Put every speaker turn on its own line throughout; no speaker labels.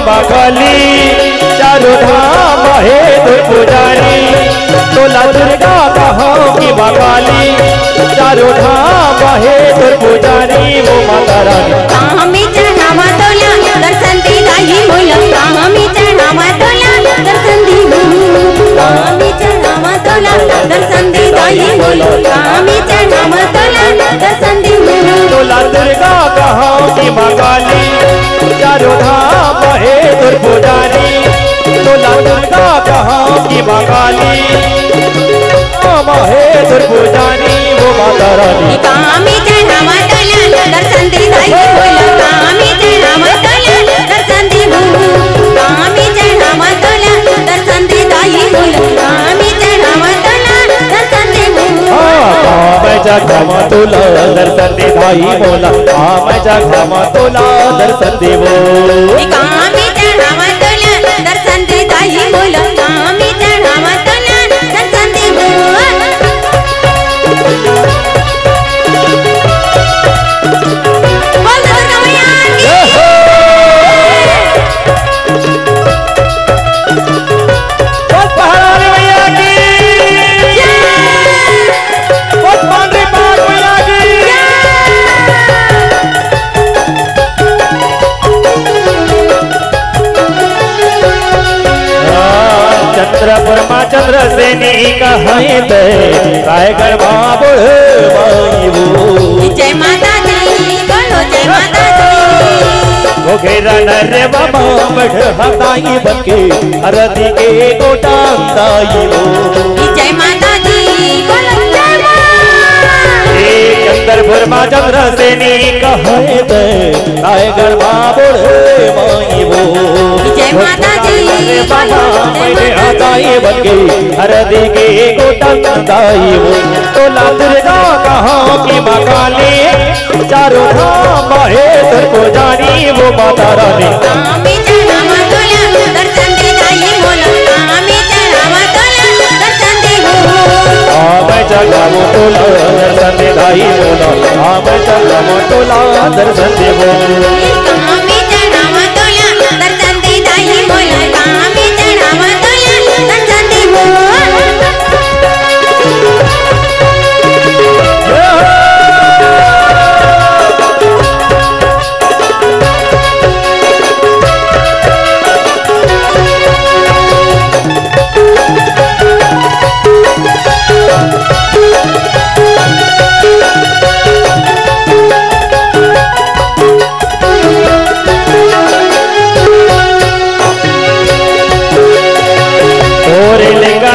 महाकाली चारों धाम है तुर पुजारी। तोला दुर्गा कहो कि महाकाली चारों धाम है तुर पुजारी वो माता रानी।
हमें चढ़ावा तोला दर्शन दे दाई बोलो हमें चढ़ावा तोला दर्शन दे हमें चढ़ावा तोला दर्शन दे दाई बोलो हमें चढ़ावा तोला दर्शन दे।
तोला दुर्गा कहो कि महाकाली चारों धाम है तुर पुजारी। तोला दुर्गा कहो कि महाकाली है तुर पुजारी वो माता रानी।
हमें चढ़ावा तोला दर्शन दे दाई बोलो हमें चढ़ावा तोला दर्शन दे हमें चढ़ावा तोला दर्शन दे दाई बोलो हमें चढ़ावा तोला दर्शन दे।
मैं जगमा तोला दर्शन दे दाई बोला मैं जगमा तोला दर्शन दे वो
हमें चढ़ावा तोला दर्शन दे दाई बोलो हमें चढ़ावा तोला दर्शन दे।
चंद्र सेनी कहे रायगढ़ बाबुल
जय माता दी बोलो जय माता दी।
घोघेरा नर बाबा बढ़ हताई बके हरदी के गोटा दाई वो
जय माता दी बोलो जय
चंद्रपुर माँ चंद्र सेनी कहे रायगढ़ बाबुल माई वो
जय माता दी
हताई बके हरदी के गोटा दाई वो। तोला दुर्गा कहो कि महाकाली चारों धाम है तुर पुजारी वो माता रानी।
हमें चढ़ावा तोला दर्शन दे दाई बोलो हमें चढ़ावा तोला दर्शन दे
मैं जगावो तोला दर्शन दे दाई बोलो मैं जगावो तोला दर्शन दे वो
हमें चढ़ावा तोला दर्शन दे दाई बोलो हमें चढ़ावा तोला दर्शन दे।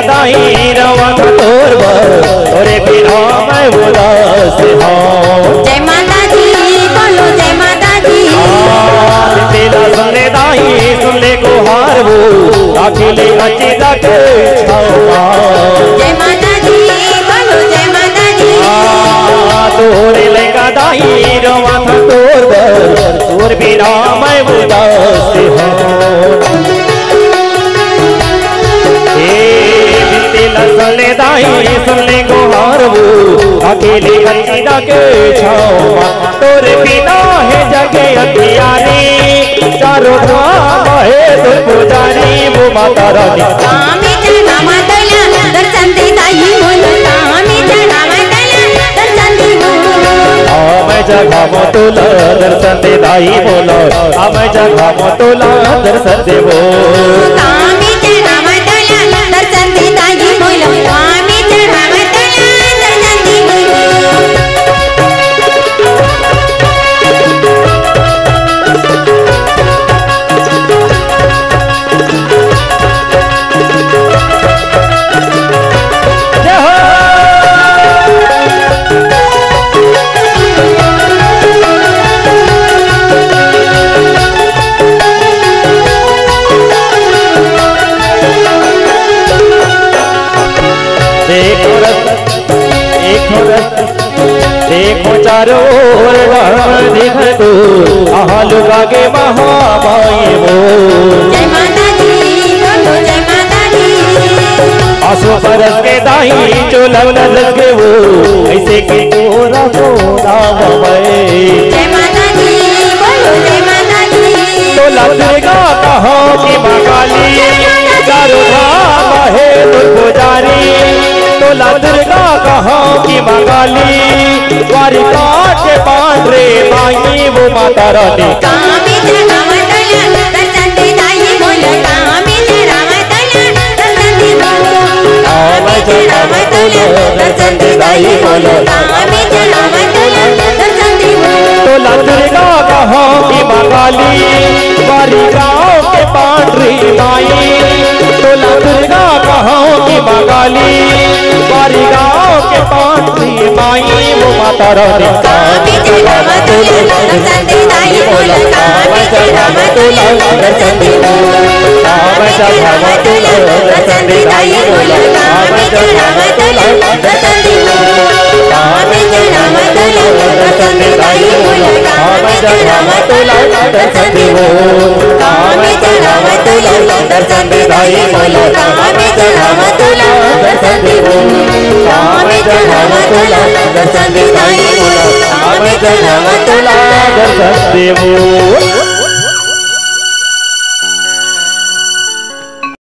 दाई रवा तोर तोरे बिना मैं उदास हूँ।
जय माता दी बोलो जय माता दी।
तेरा सुने दाई सुन ले गुहार वो अकेले अच्छी तक
जय माता दी बोलो जय माता दी।
तोरे लेगा दाई रवा तोर बिना मैं उदास हूँ। सुनले दाई सुनले गुहार वो अकेले बंदा के छाओ तोरे बिना है जगे अंधियारी चारों धाम है तुर पुजारी वो माता रानी।
हमें चढ़ावा तोला दर्शन दे दाई बोलो हमें चढ़ावा तोला दर्शन दे
मैं जगावो तोला दर्शन दे दाई बोलो मैं जगावो तोला दर्शन दे वो
हमें चढ़ावा तोला दर्शन दे दाई बोलो हमें चढ़ावा तोला दर्शन दे।
देखो चारों ओर दिख तो आलूगा के महामाई वो
जय माता दी बोलो जय माता दी।
आसो परस के दाई जो लवल के वो ऐसे के तोरा तो नाम
जय माता दी बोलो जय माता दी।
तोला दुर्गा कहो कि माँ काली चारों धाम है तुर पुजारी तोला दुर्गा कहो कि माँ काली द्वारिका के पांडरे माई वो माता रानी
कामी चढ़ावा तोला दर्शन दे दाई बोलो कामी चढ़ावा तोला दर्शन दे कामी चढ़ावा तोला दर्शन दे दाई बोलो कामी चढ़ावा तोला दर्शन दे
तोला दुर्गा कहो कि माँ काली द्वारिकाओं के पांडरी माई तोला दुर्गा कहो कि माँ काली द्वारिकाओं के पांडरी माई वो माता रानी
कामी चढ़ावा तोला दर्शन दे दाई बोलो कामी चढ़ावा तोला दर्शन दे कामी चढ़ावा तोला दर्शन दे दाई बोलो कामी चढ़ावा तोला दर्शन दे कामी चढ़ावा तोला दर्शन दे दाई बोलो कामी चढ़ावा तोला दर्शन दे कामी चढ़ावा तोला दर्शन दे दाई बोलो कामी चढ़ावा तोला दर्शन दे कामी चढ़ावा तोला दर्शन दे दाई बोलो कामी चढ़ावा तोला
दर्शन देवो।